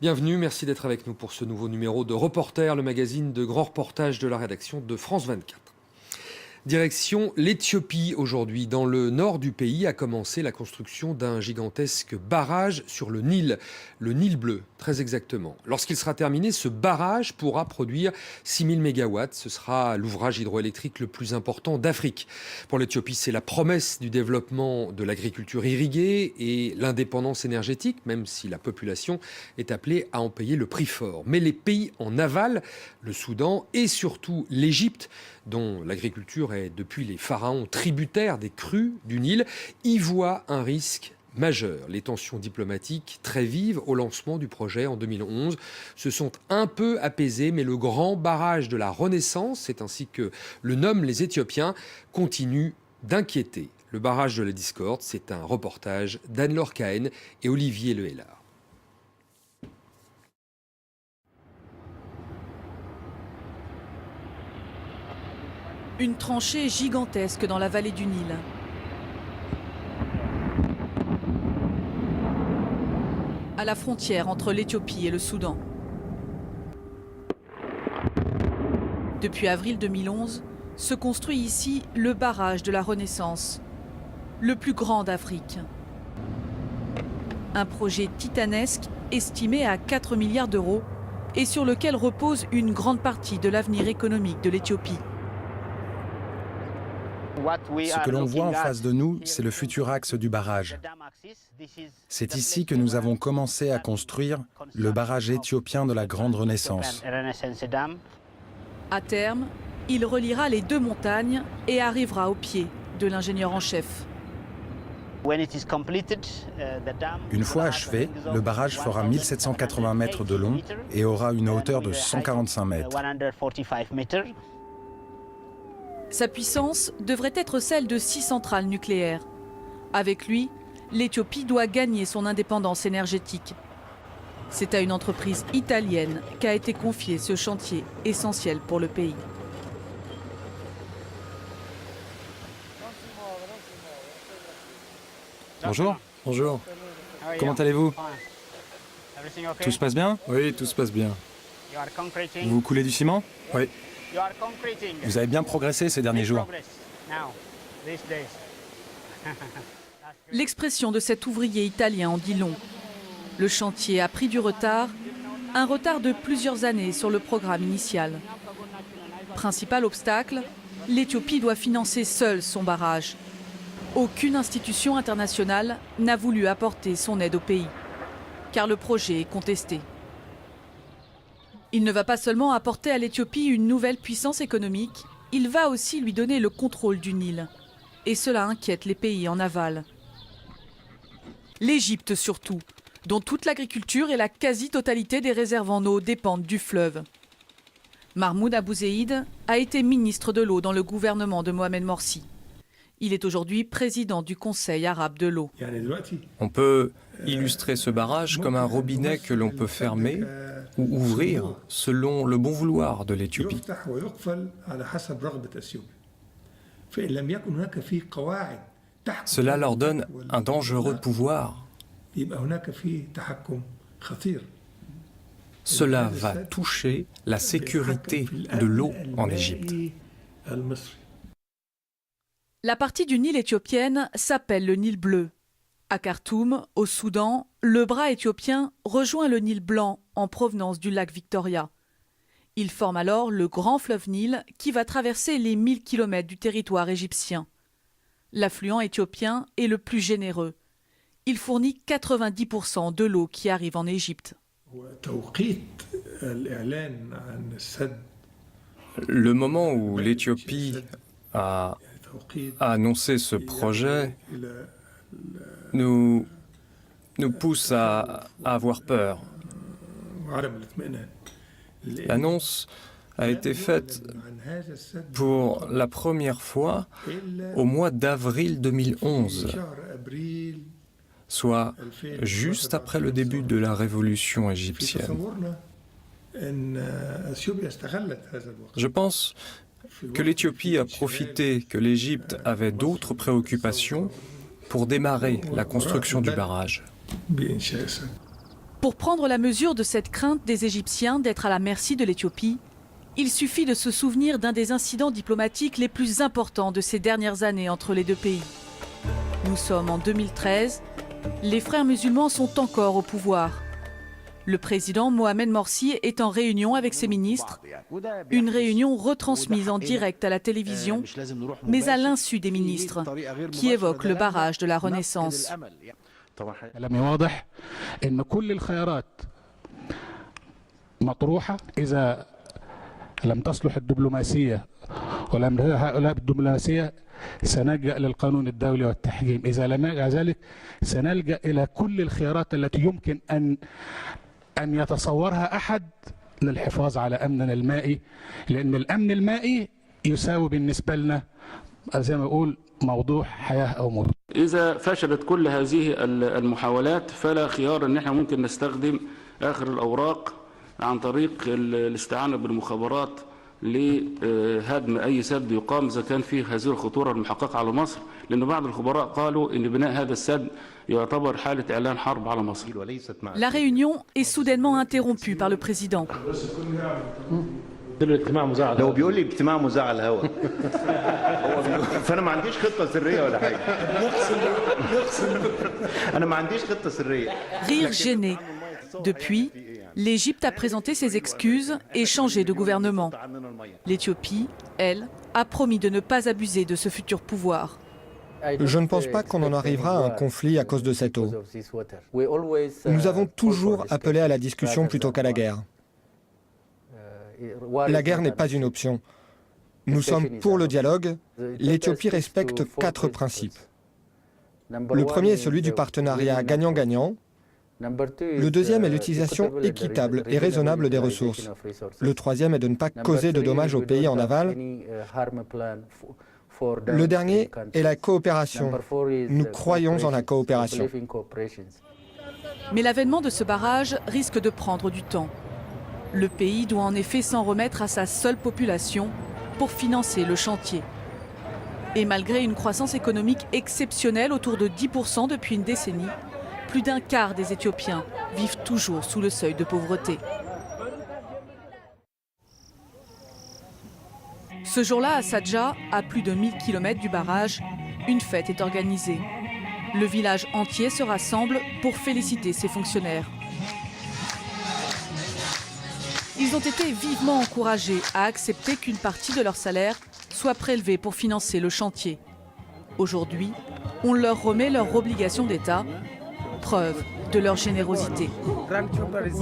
Bienvenue, merci d'être avec nous pour ce nouveau numéro de Reporter, le magazine de grands reportages de la rédaction de France 24. Direction l'Éthiopie aujourd'hui. Dans le nord du pays a commencé la construction d'un gigantesque barrage sur le Nil Bleu, très exactement. Lorsqu'il sera terminé, ce barrage pourra produire 6000 MW. Ce sera l'ouvrage hydroélectrique le plus important d'Afrique. Pour l'Éthiopie, c'est la promesse du développement de l'agriculture irriguée et l'indépendance énergétique, même si la population est appelée à en payer le prix fort. Mais les pays en aval, le Soudan et surtout l'Égypte, dont l'agriculture est depuis les pharaons tributaire des crues du Nil, y voient un risque majeur. Les tensions diplomatiques très vives au lancement du projet en 2011 se sont un peu apaisées, mais le grand barrage de la Renaissance, c'est ainsi que le nomment les Éthiopiens, continue d'inquiéter. Le barrage de la discorde, c'est un reportage d'Anne-Laure Cahen et Olivier Lehellard. Une tranchée gigantesque dans la vallée du Nil. À la frontière entre l'Éthiopie et le Soudan. Depuis avril 2011, se construit ici le barrage de la Renaissance, le plus grand d'Afrique. Un projet titanesque estimé à 4 milliards d'euros et sur lequel repose une grande partie de l'avenir économique de l'Éthiopie. Ce que l'on voit en face de nous, c'est le futur axe du barrage. C'est ici que nous avons commencé à construire le barrage éthiopien de la Grande Renaissance. À terme, il reliera les deux montagnes et arrivera au pied de l'ingénieur en chef. Une fois achevé, le barrage fera 1780 mètres de long et aura une hauteur de 145 mètres. Sa puissance devrait être celle de 6 centrales nucléaires. Avec lui, l'Éthiopie doit gagner son indépendance énergétique. C'est à une entreprise italienne qu'a été confié ce chantier essentiel pour le pays. Bonjour. Bonjour. Comment allez-vous? Tout se passe bien? Oui, tout se passe bien. Vous coulez du ciment? Oui. Vous avez bien progressé ces derniers jours. L'expression de cet ouvrier italien en dit long. Le chantier a pris du retard, un retard de plusieurs années sur le programme initial. Principal obstacle, l'Éthiopie doit financer seule son barrage. Aucune institution internationale n'a voulu apporter son aide au pays, car le projet est contesté. Il ne va pas seulement apporter à l'Éthiopie une nouvelle puissance économique, il va aussi lui donner le contrôle du Nil. Et cela inquiète les pays en aval. L'Égypte surtout, dont toute l'agriculture et la quasi-totalité des réserves en eau dépendent du fleuve. Mahmoud Abou Zeid a été ministre de l'eau dans le gouvernement de Mohamed Morsi. Il est aujourd'hui président du Conseil arabe de l'eau. On peut illustrer ce barrage comme un robinet que l'on peut fermer ou ouvrir selon le bon vouloir de l'Éthiopie. Cela leur donne un dangereux pouvoir. Cela va toucher la sécurité de l'eau en Égypte. La partie du Nil éthiopienne s'appelle le Nil bleu. À Khartoum, au Soudan, le bras éthiopien rejoint le Nil blanc en provenance du lac Victoria. Il forme alors le grand fleuve Nil qui va traverser les 1000 km du territoire égyptien. L'affluent éthiopien est le plus généreux. Il fournit 90% de l'eau qui arrive en Égypte. Le moment où l'Éthiopie a annoncé ce projet nous pousse à avoir peur. L'annonce a été faite pour la première fois au mois d'avril 2011, soit juste après le début de la révolution égyptienne. Je pense que l'Éthiopie a profité que l'Égypte avait d'autres préoccupations pour démarrer la construction du barrage. Pour prendre la mesure de cette crainte des Égyptiens d'être à la merci de l'Éthiopie, il suffit de se souvenir d'un des incidents diplomatiques les plus importants de ces dernières années entre les deux pays. Nous sommes en 2013, les frères musulmans sont encore au pouvoir. Le président Mohamed Morsi est en réunion avec ses ministres, une réunion retransmise en direct à la télévision, mais à l'insu des ministres, qui évoquent le barrage de la Renaissance. لم تصلح الدبلوماسية ولم هؤلاء بالدبلوماسية سنلجأ للقانون الدولي والتحكيم إذا لم نلجأ ذلك سنلجأ إلى كل الخيارات التي يمكن أن يتصورها أحد للحفاظ على أمننا المائي لأن الأمن المائي يساوي بالنسبة لنا زي ما يقول موضوع حياة أو موت. إذا فشلت كل هذه المحاولات فلا خيار أن احنا ممكن نستخدم آخر الأوراق عن طريق الاستعانة بالمخابرات لهدم أي سد يقام إذا كان فيه هذه الخطورة المحققة على مصر لأن بعض الخبراء قالوا إن بناء هذا السد يعتبر حالة إعلان حرب على مصر. La réunion est soudainement interrompue par le président. لو بيقول لي اجتماع مذاع على الهواء فانا ما عنديش خطه سريه ولا حاجه انا ما عنديش خطه سريه. Rire gêné. Depuis, l'Égypte a présenté ses excuses et changé de gouvernement. L'Éthiopie, elle, a promis de ne pas abuser de ce futur pouvoir. Je ne pense pas qu'on en arrivera à un conflit à cause de cette eau. Nous avons toujours appelé à la discussion plutôt qu'à la guerre. La guerre n'est pas une option. Nous sommes pour le dialogue. L'Éthiopie respecte 4 principes. Le premier est celui du partenariat gagnant-gagnant. Le deuxième est l'utilisation équitable et raisonnable des ressources. Le troisième est de ne pas causer de dommages aux pays en aval. Le dernier est la coopération. Nous croyons en la coopération. Mais l'avènement de ce barrage risque de prendre du temps. Le pays doit en effet s'en remettre à sa seule population pour financer le chantier. Et malgré une croissance économique exceptionnelle autour de 10% depuis une décennie, plus d'un quart des Éthiopiens vivent toujours sous le seuil de pauvreté. Ce jour-là, à Sadja, à plus de 1000 km du barrage, une fête est organisée. Le village entier se rassemble pour féliciter ses fonctionnaires. Ils ont été vivement encouragés à accepter qu'une partie de leur salaire soit prélevée pour financer le chantier. Aujourd'hui, on leur remet leur obligation d'État, preuve de leur générosité.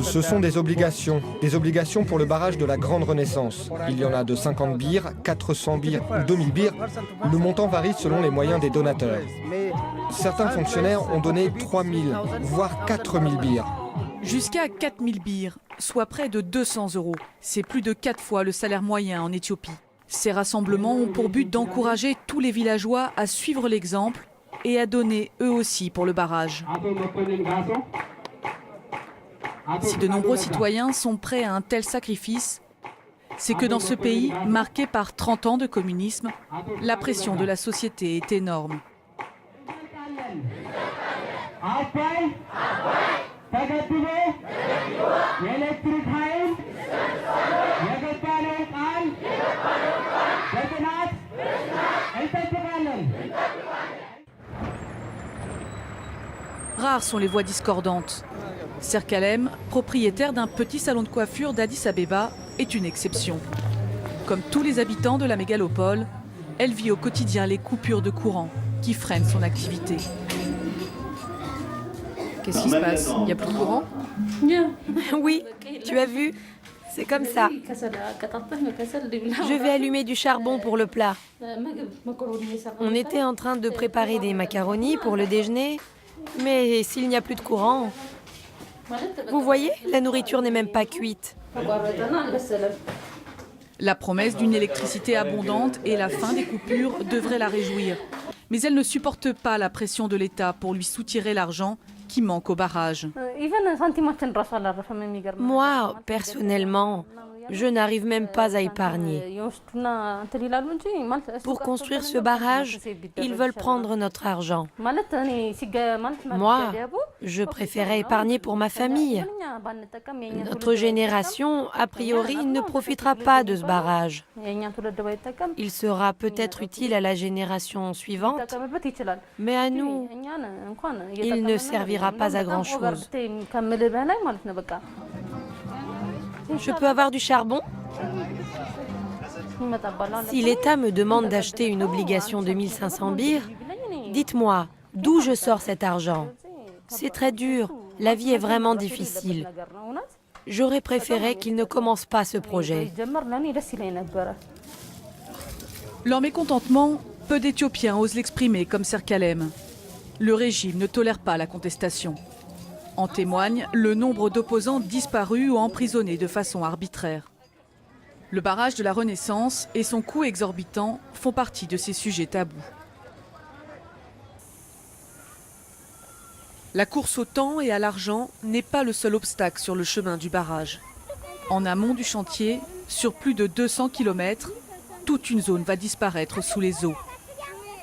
Ce sont des obligations pour le barrage de la Grande Renaissance. Il y en a de 50 birres, 400 birres ou 2000 birres. Le montant varie selon les moyens des donateurs. Certains fonctionnaires ont donné 3000, voire 4000 birres. Jusqu'à 4000 birres, soit près de 200 €. C'est plus de 4 fois le salaire moyen en Éthiopie. Ces rassemblements ont pour but d'encourager tous les villageois à suivre l'exemple et à donner eux aussi pour le barrage. Si de nombreux citoyens sont prêts à un tel sacrifice, c'est que dans ce pays, marqué par 30 ans de communisme, la pression de la société est énorme. Rares sont les voix discordantes. Serkalem, propriétaire d'un petit salon de coiffure d'Addis Abeba, est une exception. Comme tous les habitants de la mégalopole, elle vit au quotidien les coupures de courant qui freinent son activité. Qu'est-ce qui se passe? Il n'y a plus de courant? Oui, tu as vu? C'est comme ça. Je vais allumer du charbon pour le plat. On était en train de préparer des macaronis pour le déjeuner, mais s'il n'y a plus de courant... Vous voyez, la nourriture n'est même pas cuite. La promesse d'une électricité abondante et la fin des coupures devraient la réjouir. Mais elle ne supporte pas la pression de l'État pour lui soutirer l'argent qui manque au barrage. Moi, personnellement, je n'arrive même pas à épargner. Pour construire ce barrage, ils veulent prendre notre argent. Moi, Je préférais épargner pour ma famille. Notre génération, a priori, ne profitera pas de ce barrage. Il sera peut-être utile à la génération suivante, mais à nous, il ne servira pas à grand-chose. Je peux avoir du charbon ? Si l'État me demande d'acheter une obligation de 1500 birrs, dites-moi, d'où je sors cet argent ? C'est très dur, la vie est vraiment difficile. J'aurais préféré qu'il ne commence pas ce projet. Leur mécontentement, peu d'Éthiopiens osent l'exprimer comme Serkalem. Le régime ne tolère pas la contestation. En témoigne le nombre d'opposants disparus ou emprisonnés de façon arbitraire. Le barrage de la Renaissance et son coût exorbitant font partie de ces sujets tabous. La course au temps et à l'argent n'est pas le seul obstacle sur le chemin du barrage. En amont du chantier, sur plus de 200 km, toute une zone va disparaître sous les eaux.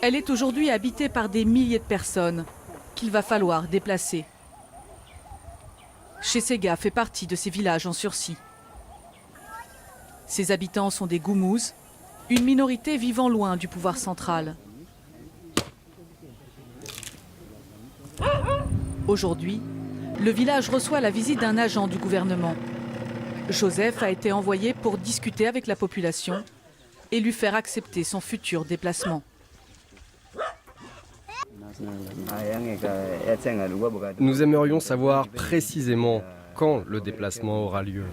Elle est aujourd'hui habitée par des milliers de personnes qu'il va falloir déplacer. Chessega fait partie de ces villages en sursis. Ses habitants sont des Goumouz, une minorité vivant loin du pouvoir central. Aujourd'hui, le village reçoit la visite d'un agent du gouvernement. Joseph a été envoyé pour discuter avec la population et lui faire accepter son futur déplacement. Nous aimerions savoir précisément quand le déplacement aura lieu.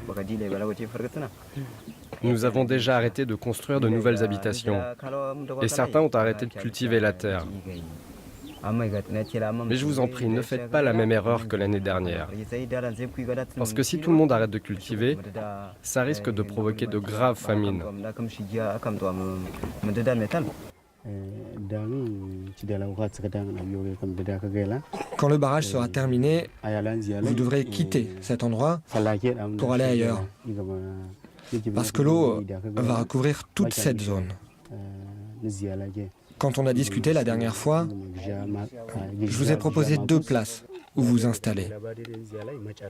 Nous avons déjà arrêté de construire de nouvelles habitations et certains ont arrêté de cultiver la terre. Mais je vous en prie, ne faites pas la même erreur que l'année dernière. Parce que si tout le monde arrête de cultiver, ça risque de provoquer de graves famines. Quand le barrage sera terminé, vous devrez quitter cet endroit pour aller ailleurs. Parce que l'eau va recouvrir toute cette zone. Quand on a discuté la dernière fois, je vous ai proposé 2 places où vous installer.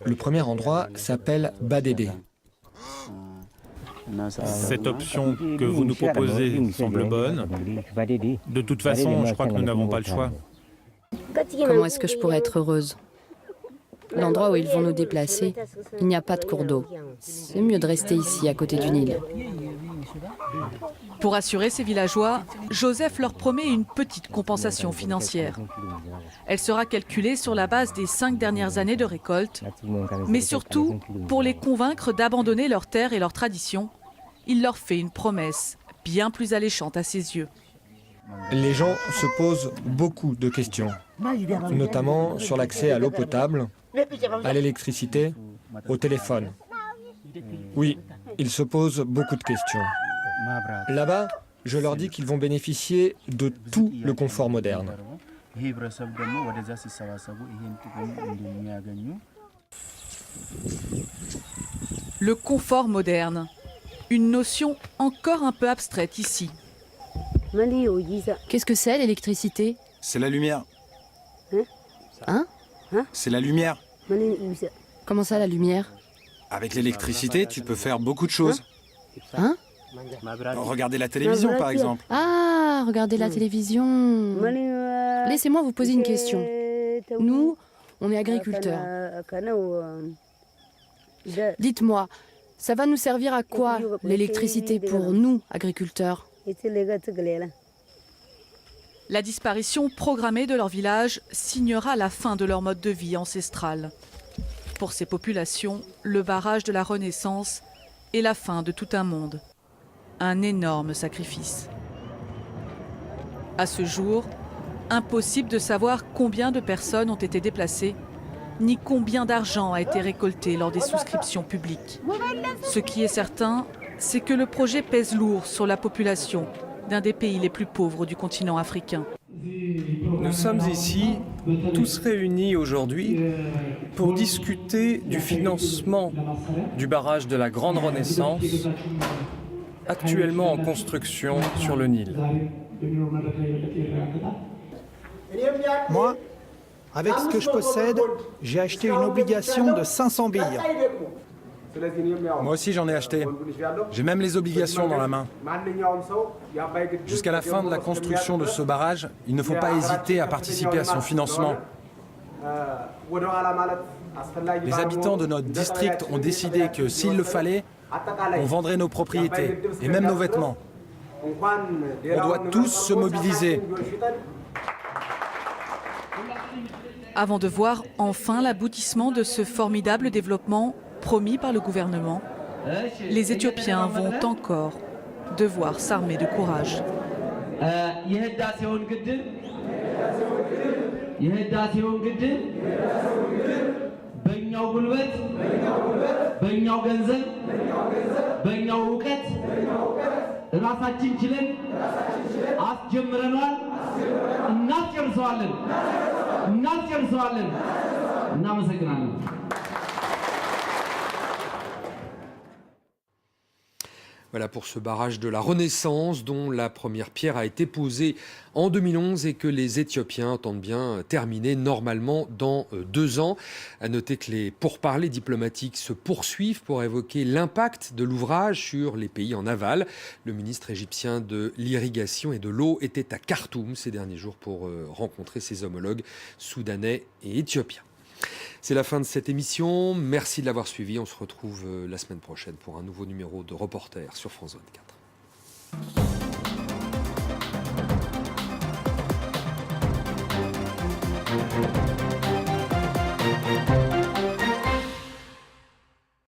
Le premier endroit s'appelle Badédé. Cette option que vous nous proposez semble bonne. De toute façon, je crois que nous n'avons pas le choix. Comment est-ce que je pourrais être heureuse ? L'endroit où ils vont nous déplacer, il n'y a pas de cours d'eau. C'est mieux de rester ici, à côté du Nil. Pour assurer ces villageois, Joseph leur promet une petite compensation financière. Elle sera calculée sur la base des 5 dernières années de récolte, mais surtout, pour les convaincre d'abandonner leurs terres et leurs traditions, il leur fait une promesse bien plus alléchante à ses yeux. Les gens se posent beaucoup de questions, notamment sur l'accès à l'eau potable, à l'électricité, au téléphone. Oui, ils se posent beaucoup de questions. Là-bas, je leur dis qu'ils vont bénéficier de tout le confort moderne. Le confort moderne, une notion encore un peu abstraite ici. Qu'est-ce que c'est l'électricité ? C'est la lumière. Hein ? C'est la lumière. Comment ça, la lumière ? Avec l'électricité, tu peux faire beaucoup de choses. Hein ? Regarder la télévision, par exemple. Ah, regardez la télévision. Laissez-moi vous poser une question. Nous, on est agriculteurs. Dites-moi, ça va nous servir à quoi, l'électricité, pour nous, agriculteurs ? La disparition programmée de leur village signera la fin de leur mode de vie ancestral. Pour ces populations, le barrage de la Renaissance est la fin de tout un monde. Un énorme sacrifice. À ce jour, impossible de savoir combien de personnes ont été déplacées, ni combien d'argent a été récolté lors des souscriptions publiques. Ce qui est certain, c'est que le projet pèse lourd sur la population d'un des pays les plus pauvres du continent africain. Nous sommes ici, tous réunis aujourd'hui, pour discuter du financement du barrage de la Grande Renaissance, actuellement en construction sur le Nil. Moi, Avec ce que je possède, j'ai acheté une obligation de 500 billes. Moi aussi j'en ai acheté. J'ai même les obligations dans la main. Jusqu'à la fin de la construction de ce barrage, il ne faut pas hésiter à participer à son financement. Les habitants de notre district ont décidé que s'il le fallait, on vendrait nos propriétés et même nos vêtements. On doit tous se mobiliser. Avant de voir enfin l'aboutissement de ce formidable développement promis par le gouvernement, les Éthiopiens vont encore devoir s'armer de courage. ራሳችን ችለን አስጀምረናል። እናስጨርሰዋለን። እናመሰግናለን። Voilà pour ce barrage de la Renaissance dont la première pierre a été posée en 2011 et que les Éthiopiens entendent bien terminer normalement dans 2 ans. À noter que les pourparlers diplomatiques se poursuivent pour évoquer l'impact de l'ouvrage sur les pays en aval. Le ministre égyptien de l'Irrigation et de l'Eau était à Khartoum ces derniers jours pour rencontrer ses homologues soudanais et éthiopiens. C'est la fin de cette émission. Merci de l'avoir suivi. On se retrouve la semaine prochaine pour un nouveau numéro de Reporter sur France 24.